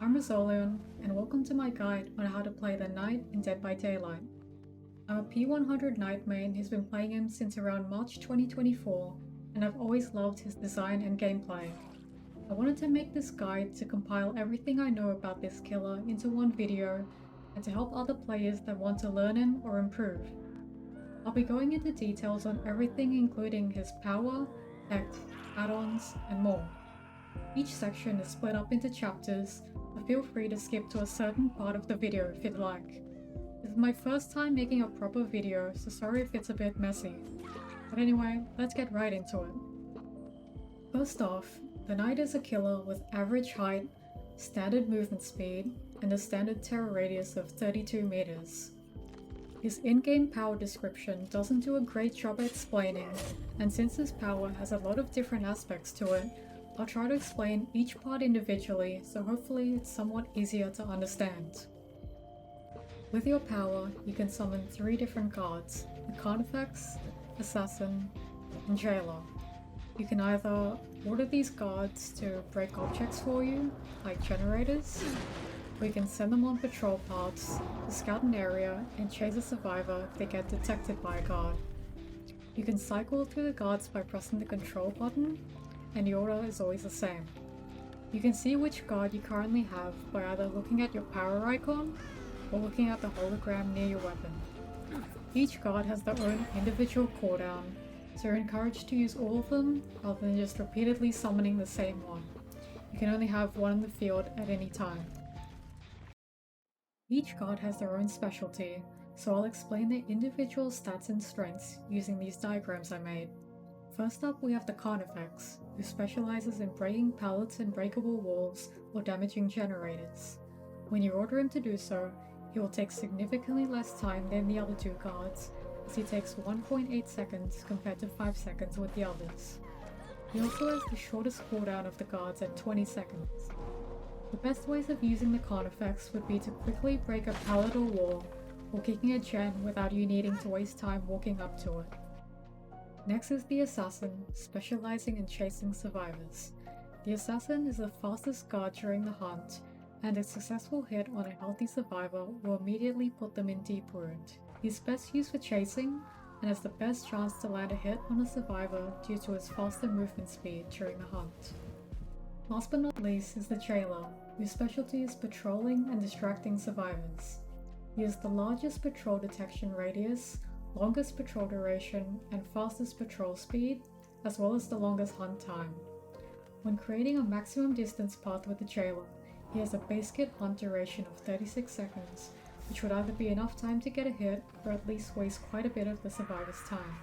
I'm Rosolian, and welcome to my guide on how to play the Knight in Dead by Daylight. I'm a P100 Knight main who's been playing him since around March 2024, and I've always loved his design and gameplay. I wanted to make this guide to compile everything I know about this killer into one video, and to help other players that want to learn him or improve. I'll be going into details on everything including his power, tech, add-ons, and more. Each section is split up into chapters, so feel free to skip to a certain part of the video if you'd like. This is my first time making a proper video, so sorry if it's a bit messy. But anyway, let's get right into it. First off, the Knight is a killer with average height, standard movement speed, and a standard terror radius of 32 meters. His in-game power description doesn't do a great job at explaining, and since his power has a lot of different aspects to it, I'll try to explain each part individually, so hopefully it's somewhat easier to understand. With your power, you can summon 3 different guards: the Carnifex, Assassin, and Jailer. You can either order these guards to break objects for you, like generators, or you can send them on patrol paths to scout an area and chase a survivor if they get detected by a guard. You can cycle through the guards by pressing the control button, and the order is always the same. You can see which guard you currently have by either looking at your power icon or looking at the hologram near your weapon. Each guard has their own individual cooldown, so you're encouraged to use all of them rather than just repeatedly summoning the same one. You can only have one in the field at any time. Each guard has their own specialty, so I'll explain their individual stats and strengths using these diagrams I made. First up, we have the Carnifex, who specializes in breaking pallets and breakable walls or damaging generators. When you order him to do so, he will take significantly less time than the other 2 guards, as he takes 1.8 seconds compared to 5 seconds with the others. He also has the shortest cooldown of the guards at 20 seconds. The best ways of using the Carnifex would be to quickly break a pallet or wall, or kicking a gen without you needing to waste time walking up to it. Next is the Assassin, specializing in chasing survivors. The Assassin is the fastest guard during the hunt, and a successful hit on a healthy survivor will immediately put them in deep wound. He's best used for chasing, and has the best chance to land a hit on a survivor due to his faster movement speed during the hunt. Last but not least is the Jailer, whose specialty is patrolling and distracting survivors. He has the largest patrol detection radius, longest patrol duration, and fastest patrol speed, as well as the longest hunt time. When creating a maximum distance path with the Jailer, he has a base kit hunt duration of 36 seconds, which would either be enough time to get a hit, or at least waste quite a bit of the survivor's time.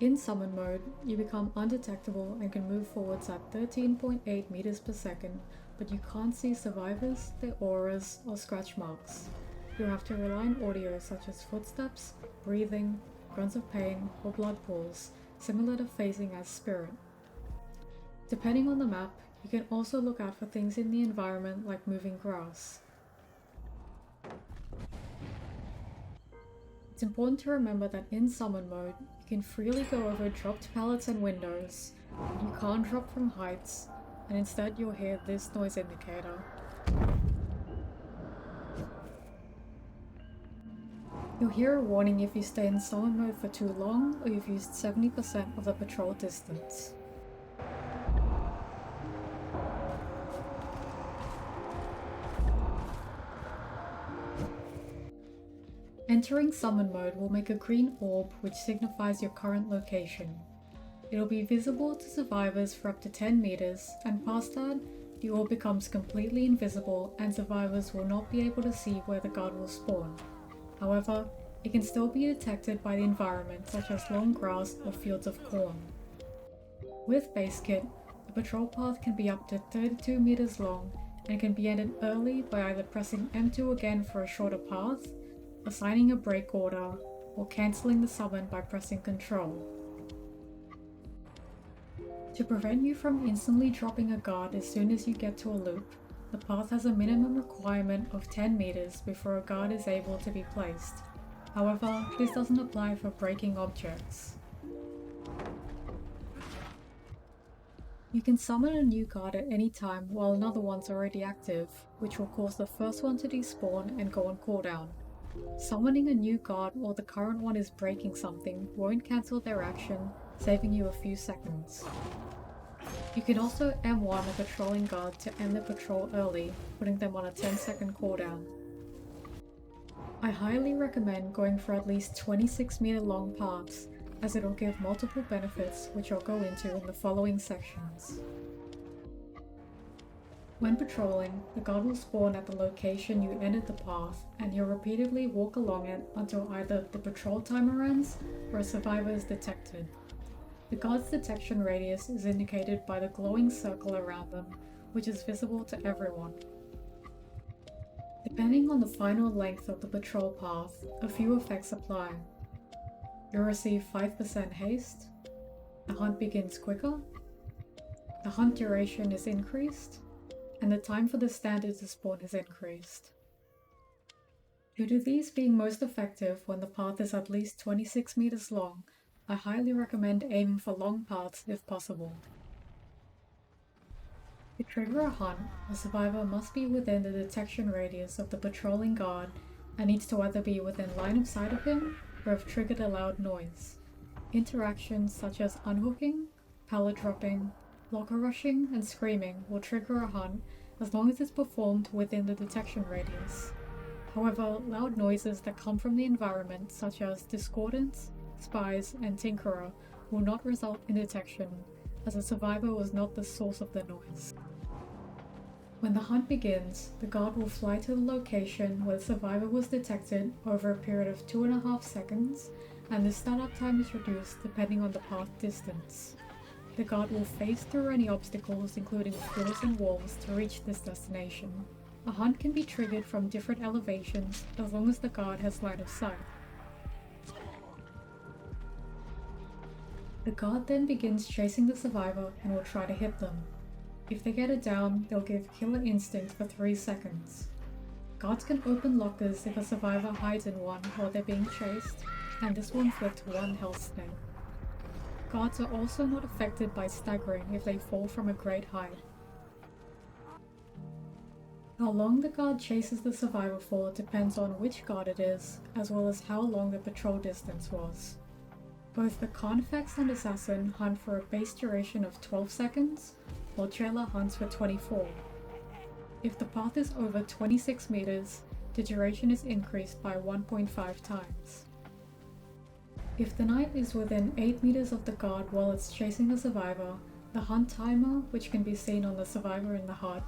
In summon mode, you become undetectable and can move forwards at 13.8 meters per second, but you can't see survivors, their auras, or scratch marks. You'll have to rely on audio such as footsteps, breathing, grunts of pain, or blood pools, similar to phasing as spirit. Depending on the map, you can also look out for things in the environment like moving grass. It's important to remember that in summon mode, you can freely go over dropped pallets and windows, but you can't drop from heights, and instead you'll hear this noise indicator. You'll hear a warning if you stay in summon mode for too long, or you've used 70% of the patrol distance. Entering summon mode will make a green orb which signifies your current location. It'll be visible to survivors for up to 10 meters, and past that, the orb becomes completely invisible and survivors will not be able to see where the guard will spawn. However, it can still be detected by the environment such as long grass or fields of corn. With base kit, the patrol path can be up to 32 meters long and can be ended early by either pressing M2 again for a shorter path, assigning a break order, or cancelling the summon by pressing Control. To prevent you from instantly dropping a guard as soon as you get to a loop, the path has a minimum requirement of 10 meters before a guard is able to be placed. However, this doesn't apply for breaking objects. You can summon a new guard at any time while another one's already active, which will cause the first one to despawn and go on cooldown. Summoning a new guard while the current one is breaking something won't cancel their action, saving you a few seconds. You can also M1 a patrolling guard to end the patrol early, putting them on a 10-second cooldown. I highly recommend going for at least 26-meter long paths, as it'll give multiple benefits which I'll go into in the following sections. When patrolling, the guard will spawn at the location you entered the path, and you'll repeatedly walk along it until either the patrol timer ends or a survivor is detected. The guard's detection radius is indicated by the glowing circle around them, which is visible to everyone. Depending on the final length of the patrol path, a few effects apply. You'll receive 5% haste, the hunt begins quicker, the hunt duration is increased, and the time for the standard to spawn is increased. Due to these being most effective when the path is at least 26 meters long, I highly recommend aiming for long paths if possible. To trigger a hunt, the survivor must be within the detection radius of the patrolling guard and needs to either be within line of sight of him or have triggered a loud noise. Interactions such as unhooking, pallet dropping, locker rushing, and screaming will trigger a hunt as long as it's performed within the detection radius. However, loud noises that come from the environment such as discordance, spies, and tinkerer will not result in detection, as the survivor was not the source of the noise. When the hunt begins, the guard will fly to the location where the survivor was detected over a period of 2.5 seconds, and the startup time is reduced depending on the path distance. The guard will phase through any obstacles, including floors and walls, to reach this destination. A hunt can be triggered from different elevations as long as the guard has line of sight. The guard then begins chasing the survivor and will try to hit them. If they get it down, they'll give Killer Instinct for 3 seconds. Guards can open lockers if a survivor hides in one while they're being chased, and this will inflict 1 health sting. Guards are also not affected by staggering if they fall from a great height. How long the guard chases the survivor for depends on which guard it is, as well as how long the patrol distance was. Both the Carnifex and Assassin hunt for a base duration of 12 seconds, while Trailer hunts for 24. If the path is over 26 meters, the duration is increased by 1.5 times. If the knight is within 8 meters of the guard while it's chasing the survivor, the hunt timer, which can be seen on the survivor in the HUD,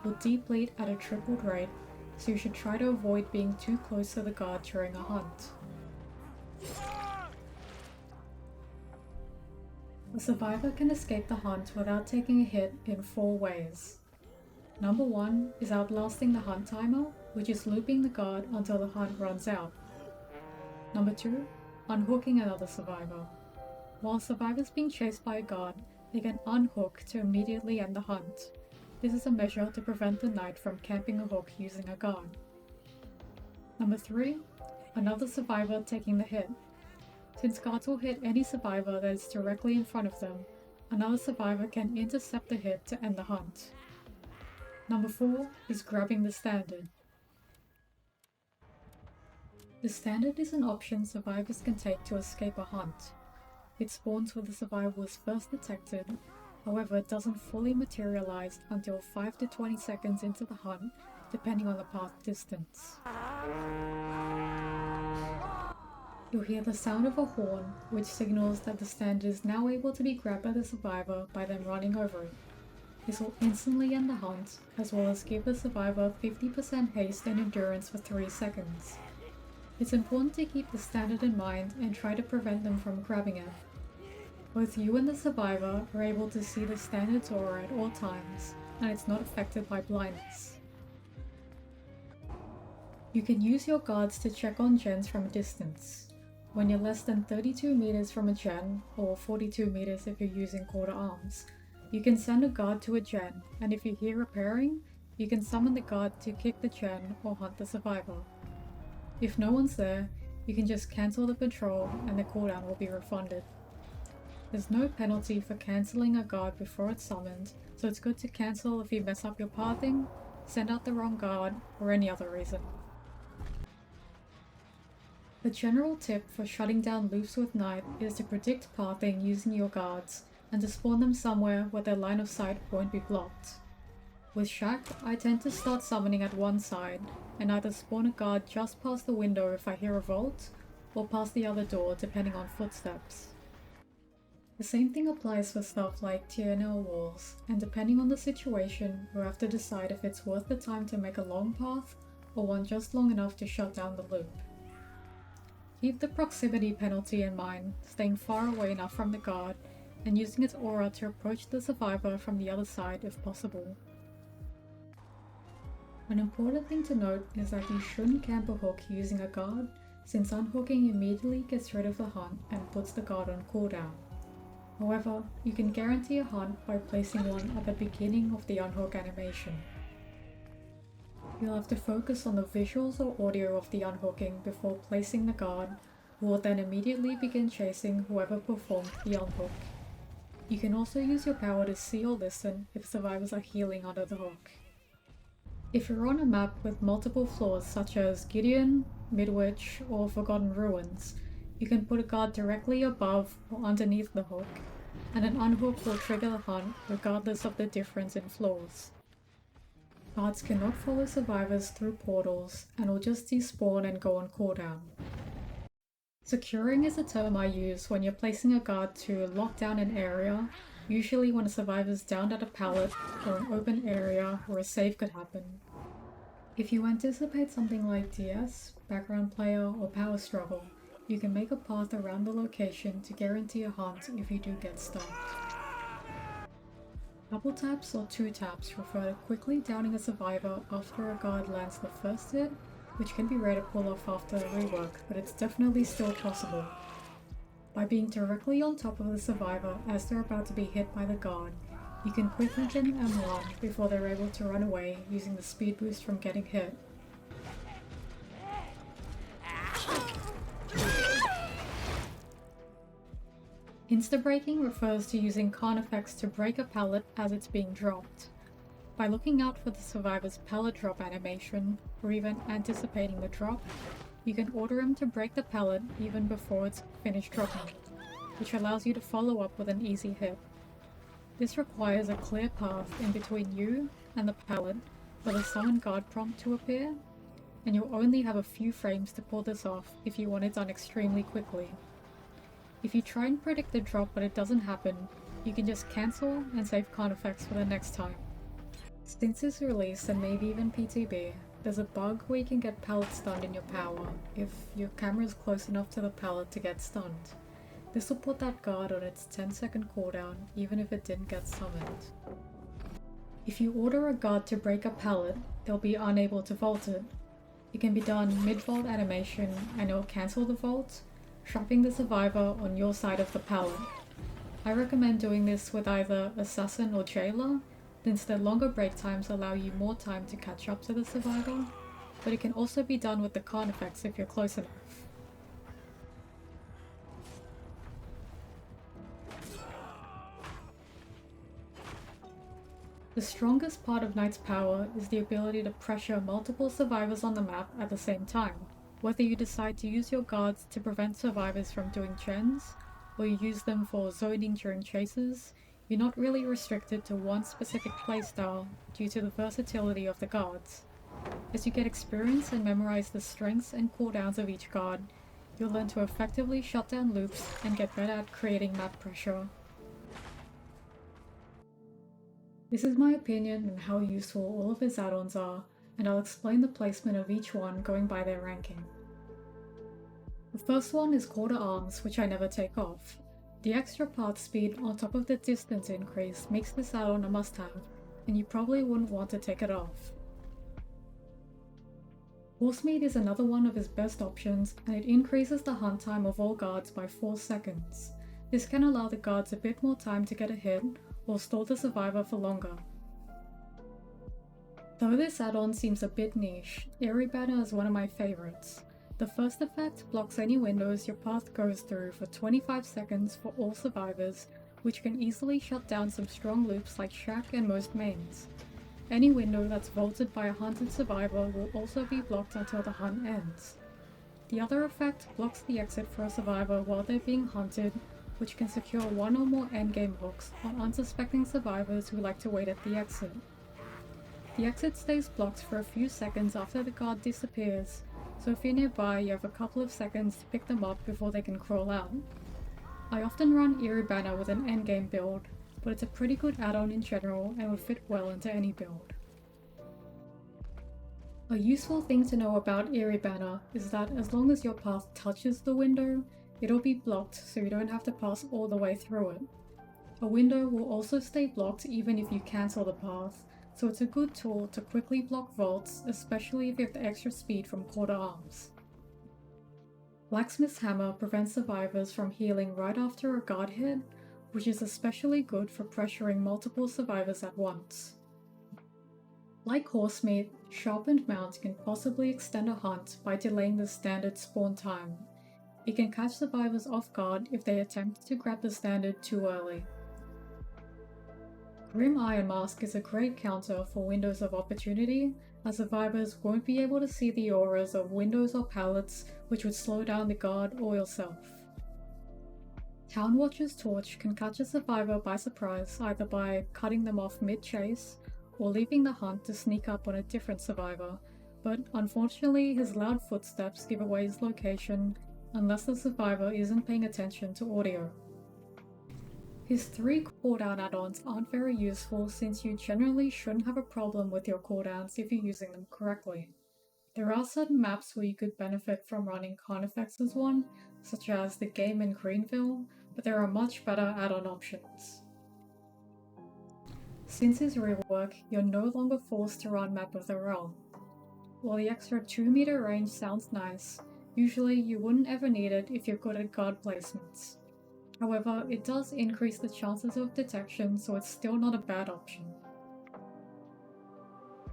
will deplete at a tripled rate, so you should try to avoid being too close to the guard during a hunt. The survivor can escape the hunt without taking a hit in 4 ways. Number 1 is outlasting the hunt timer, which is looping the guard until the hunt runs out. Number 2, unhooking another survivor. While a survivor is being chased by a guard, they can unhook to immediately end the hunt. This is a measure to prevent the knight from camping a hook using a guard. Number 3, another survivor taking the hit. Since guards will hit any survivor that is directly in front of them, another survivor can intercept the hit to end the hunt. Number 4 is grabbing the standard. The standard is an option survivors can take to escape a hunt. It spawns when the survivor was first detected, however it doesn't fully materialize until 5 to 20 seconds into the hunt, depending on the path distance. You'll hear the sound of a horn, which signals that the standard is now able to be grabbed by the survivor by them running over it. This will instantly end the hunt, as well as give the survivor 50% haste and endurance for 3 seconds. It's important to keep the standard in mind and try to prevent them from grabbing it. Both you and the survivor are able to see the standard's aura at all times, and it's not affected by blindness. You can use your guards to check on gens from a distance. When you're less than 32 meters from a gen, or 42 meters if you're using quarter arms, you can send a guard to a gen, and if you hear repairing, you can summon the guard to kick the gen or hunt the survivor. If no one's there, you can just cancel the patrol and the cooldown will be refunded. There's no penalty for cancelling a guard before it's summoned, so it's good to cancel if you mess up your pathing, send out the wrong guard, or any other reason. The general tip for shutting down loops with Night is to predict pathing using your guards, and to spawn them somewhere where their line of sight won't be blocked. With Shack, I tend to start summoning at one side, and either spawn a guard just past the window if I hear a vault, or past the other door depending on footsteps. The same thing applies for stuff like TNL walls, and depending on the situation, you have to decide if it's worth the time to make a long path, or one just long enough to shut down the loop. Keep the proximity penalty in mind, staying far away enough from the guard, and using its aura to approach the survivor from the other side if possible. An important thing to note is that you shouldn't camp a hook using a guard, since unhooking immediately gets rid of the hunt and puts the guard on cooldown. However, you can guarantee a hunt by placing one at the beginning of the unhook animation. You'll have to focus on the visuals or audio of the unhooking before placing the guard, who will then immediately begin chasing whoever performed the unhook. You can also use your power to see or listen if survivors are healing under the hook. If you're on a map with multiple floors such as Gideon, Midwich, or Forgotten Ruins, you can put a guard directly above or underneath the hook, and an unhook will trigger the hunt regardless of the difference in floors. Guards cannot follow survivors through portals and will just despawn and go on cooldown. Securing is a term I use when you're placing a guard to lock down an area, usually when a survivor's downed at a pallet or an open area where a save could happen. If you anticipate something like DS, background player, or power struggle, you can make a path around the location to guarantee a hunt if you do get stuck. Double taps or two taps refer to quickly downing a survivor after a guard lands the first hit, which can be rare to pull off after a rework, but it's definitely still possible. By being directly on top of the survivor as they're about to be hit by the guard, you can quickly get an M1 before they're able to run away using the speed boost from getting hit. Insta-breaking refers to using Carnifex to break a pallet as it's being dropped. By looking out for the survivor's pallet drop animation, or even anticipating the drop, you can order him to break the pallet even before it's finished dropping, which allows you to follow up with an easy hit. This requires a clear path in between you and the pallet for the summon guard prompt to appear, and you'll only have a few frames to pull this off if you want it done extremely quickly. If you try and predict the drop but it doesn't happen, you can just cancel and save Carnifex for the next time. Since its release, and maybe even PTB, there's a bug where you can get pallet stunned in your power if your camera is close enough to the pallet to get stunned. This will put that guard on its 10-second cooldown even if it didn't get summoned. If you order a guard to break a pallet, they'll be unable to vault it. It can be done mid-vault animation and it'll cancel the vault, trapping the survivor on your side of the pallet. I recommend doing this with either Assassin or Jailer, since their longer break times allow you more time to catch up to the survivor, but it can also be done with the Carnifex if you're close enough. The strongest part of Knight's power is the ability to pressure multiple survivors on the map at the same time. Whether you decide to use your guards to prevent survivors from doing gens, or you use them for zoning during chases, you're not really restricted to one specific playstyle due to the versatility of the guards. As you get experience and memorize the strengths and cooldowns of each guard, you'll learn to effectively shut down loops and get better at creating map pressure. This is my opinion on how useful all of his add-ons are, and I'll explain the placement of each one going by their ranking. The first one is Quarter Arms, which I never take off. The extra path speed on top of the distance increase makes this add-on a must-have, and you probably wouldn't want to take it off. Horsemeat is another one of his best options, and it increases the hunt time of all guards by 4 seconds. This can allow the guards a bit more time to get a hit, or stall the survivor for longer. Though this add-on seems a bit niche, Airy Banner is one of my favorites. The first effect blocks any windows your path goes through for 25 seconds for all survivors, which can easily shut down some strong loops like Shack and most mains. Any window that's vaulted by a hunted survivor will also be blocked until the hunt ends. The other effect blocks the exit for a survivor while they're being hunted, which can secure one or more endgame hooks on unsuspecting survivors who like to wait at the exit. The exit stays blocked for a few seconds after the guard disappears, so if you're nearby you have a couple of seconds to pick them up before they can crawl out. I often run Eerie Banner with an endgame build, but it's a pretty good add-on in general and would fit well into any build. A useful thing to know about Eerie Banner is that as long as your path touches the window, it'll be blocked so you don't have to pass all the way through it. A window will also stay blocked even if you cancel the path, so it's a good tool to quickly block vaults, especially if you have the extra speed from quarter arms. Blacksmith's Hammer prevents survivors from healing right after a guard hit, which is especially good for pressuring multiple survivors at once. Like Horsemeat, Sharpened Mount can possibly extend a hunt by delaying the standard spawn time. It can catch survivors off guard if they attempt to grab the standard too early. Grim Iron Mask is a great counter for windows of opportunity, as survivors won't be able to see the auras of windows or pallets, which would slow down the guard or yourself. Town Watcher's Torch can catch a survivor by surprise either by cutting them off mid-chase or leaving the hunt to sneak up on a different survivor, but unfortunately his loud footsteps give away his location unless the survivor isn't paying attention to audio. His 3 cooldown add-ons aren't very useful since you generally shouldn't have a problem with your cooldowns if you're using them correctly. There are certain maps where you could benefit from running Carnifex as one, such as the game in Greenville, but there are much better add-on options. Since his rework, you're no longer forced to run Map of the Realm. While the extra 2 meter range sounds nice, usually you wouldn't ever need it if you're good at guard placements. However, it does increase the chances of detection, so it's still not a bad option.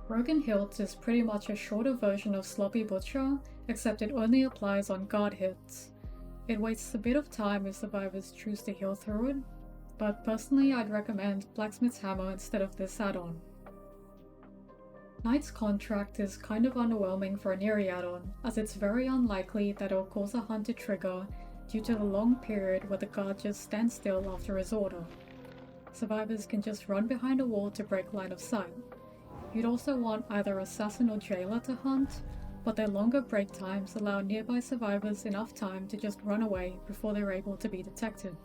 Broken Hilt is pretty much a shorter version of Sloppy Butcher, except it only applies on guard hits. It wastes a bit of time if survivors choose to heal through it, but personally I'd recommend Blacksmith's Hammer instead of this add-on. Knight's Contract is kind of underwhelming for an Eerie add-on, as it's very unlikely that it'll cause a hunt to trigger due to the long period where the guard just stands still after his order. Survivors can just run behind a wall to break line of sight. You'd also want either Assassin or Jailer to hunt, but their longer break times allow nearby survivors enough time to just run away before they're able to be detected.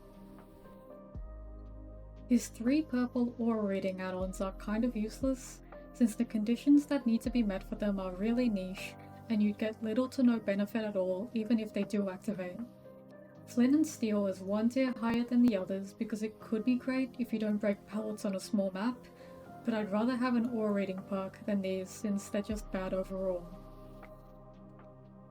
His 3 purple aura reading add-ons are kind of useless, since the conditions that need to be met for them are really niche, and you'd get little to no benefit at all even if they do activate. Flint and Steel is 1 tier higher than the others because it could be great if you don't break pallets on a small map, but I'd rather have an aura reading perk than these since they're just bad overall.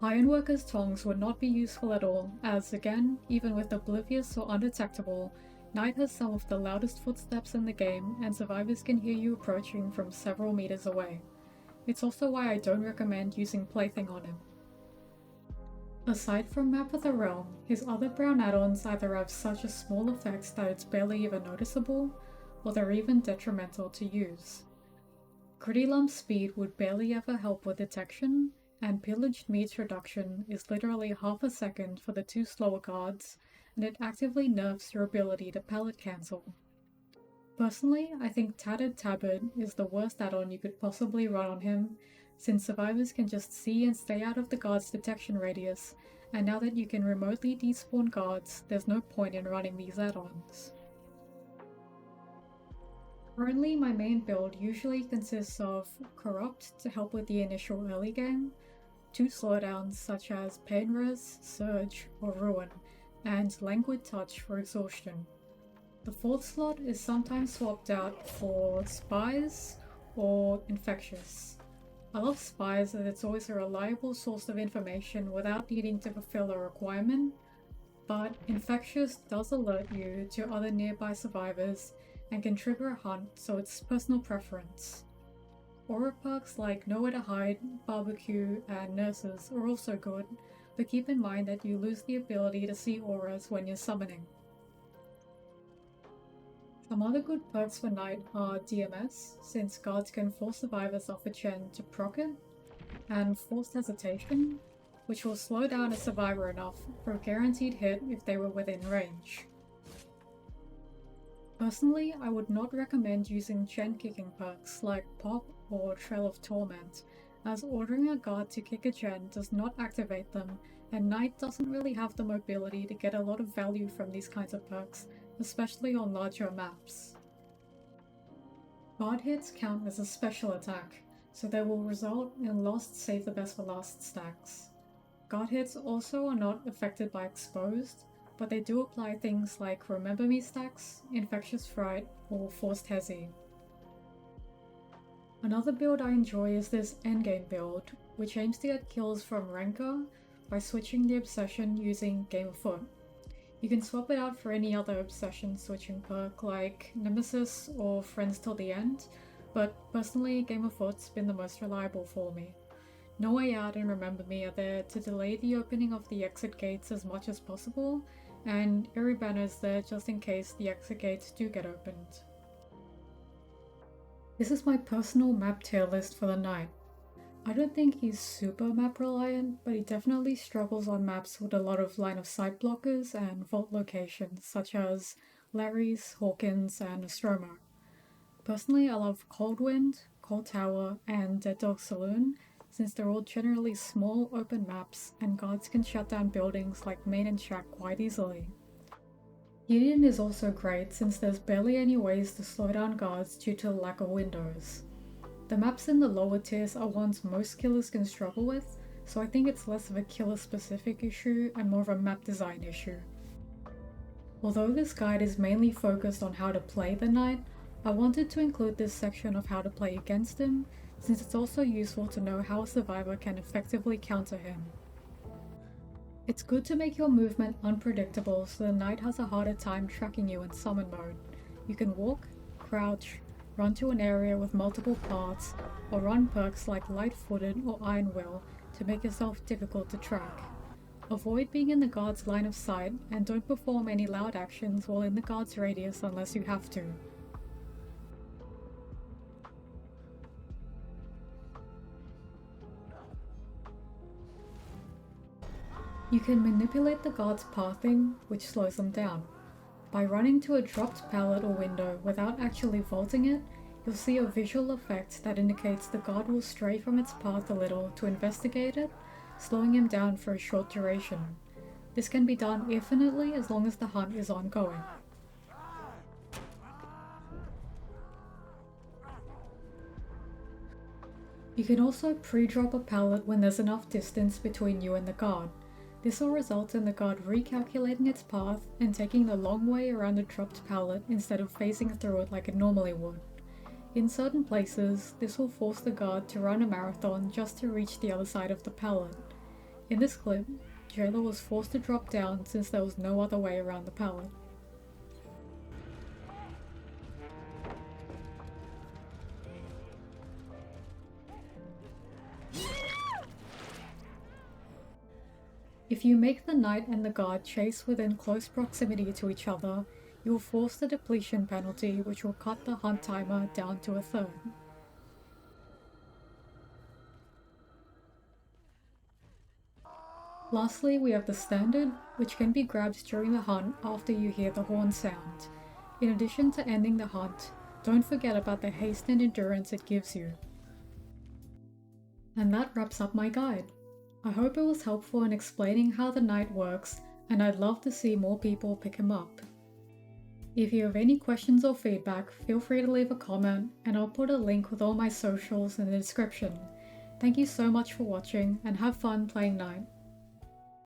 Ironworker's Tongs would not be useful at all, as again, even with Oblivious or Undetectable, Knight has some of the loudest footsteps in the game and survivors can hear you approaching from several meters away. It's also why I don't recommend using Plaything on him. Aside from Map of the Realm, his other brown add-ons either have such a small effect that it's barely even noticeable, or they're even detrimental to use. Gritty Lump Speed would barely ever help with detection, and Pillaged Meat's reduction is literally half a second for the 2 slower cards, and it actively nerfs your ability to pallet cancel. Personally, I think Tattered Tabard is the worst add-on you could possibly run on him, since survivors can just see and stay out of the guard's detection radius, and now that you can remotely despawn guards, there's no point in running these add-ons. Currently, my main build usually consists of Corrupt to help with the initial early game, 2 slowdowns such as Pain Res, Surge, or Ruin, and Languid Touch for exhaustion. The 4th slot is sometimes swapped out for Spies or Infectious. I love Spies as it's always a reliable source of information without needing to fulfill a requirement, but Infectious does alert you to other nearby survivors and can trigger a hunt, so it's personal preference. Aura perks like Nowhere to Hide, Barbecue, and Nurses are also good, but keep in mind that you lose the ability to see auras when you're summoning. Some other good perks for Knight are DMS, since guards can force survivors off a gen to proc it, and Forced Hesitation, which will slow down a survivor enough for a guaranteed hit if they were within range. Personally, I would not recommend using gen kicking perks like Pop or Trail of Torment, as ordering a guard to kick a gen does not activate them, and Knight doesn't really have the mobility to get a lot of value from these kinds of perks, especially on larger maps. Guard hits count as a special attack, so they will result in lost save the best for last stacks. Guard hits also are not affected by exposed, but they do apply things like Remember Me stacks, Infectious Fright, or Forced Hesi. Another build I enjoy is this endgame build, which aims to get kills from Rancor by switching the obsession using Game of Foot. You can swap it out for any other obsession switching perk like Nemesis or Friends Till the End, but personally Game of Foot's been the most reliable for me. No Way Out and Remember Me are there to delay the opening of the exit gates as much as possible, and Eerie Banner's there just in case the exit gates do get opened. This is my personal map tier list for the Knight. I don't think he's super map reliant, but he definitely struggles on maps with a lot of line of sight blockers and vault locations such as Larry's, Hawkins, and Nostromo. Personally, I love Cold Wind, Cold Tower, and Dead Dog Saloon, since they're all generally small open maps and guards can shut down buildings like Main and Shack quite easily. Gideon is also great since there's barely any ways to slow down guards due to the lack of windows. The maps in the lower tiers are ones most killers can struggle with, so I think it's less of a killer specific issue and more of a map design issue. Although this guide is mainly focused on how to play the Knight, I wanted to include this section of how to play against him, since it's also useful to know how a survivor can effectively counter him. It's good to make your movement unpredictable so the Knight has a harder time tracking you in summon mode. You can walk, crouch, run to an area with multiple paths, or run perks like Light-Footed or Iron Will to make yourself difficult to track. Avoid being in the guard's line of sight and don't perform any loud actions while in the guard's radius unless you have to. You can manipulate the guard's pathing, which slows them down. By running to a dropped pallet or window without actually vaulting it, you'll see a visual effect that indicates the guard will stray from its path a little to investigate it, slowing him down for a short duration. This can be done infinitely as long as the hunt is ongoing. You can also pre-drop a pallet when there's enough distance between you and the guard. This will result in the guard recalculating its path and taking the long way around the dropped pallet instead of phasing through it like it normally would. In certain places, this will force the guard to run a marathon just to reach the other side of the pallet. In this clip, Jailer was forced to drop down since there was no other way around the pallet. If you make the Knight and the guard chase within close proximity to each other, you will force the depletion penalty, which will cut the hunt timer down to a third. Lastly, we have the standard, which can be grabbed during the hunt after you hear the horn sound. In addition to ending the hunt, don't forget about the haste and endurance it gives you. And that wraps up my guide. I hope it was helpful in explaining how the Knight works, and I'd love to see more people pick him up. If you have any questions or feedback, feel free to leave a comment, and I'll put a link with all my socials in the description. Thank you so much for watching, and have fun playing Knight.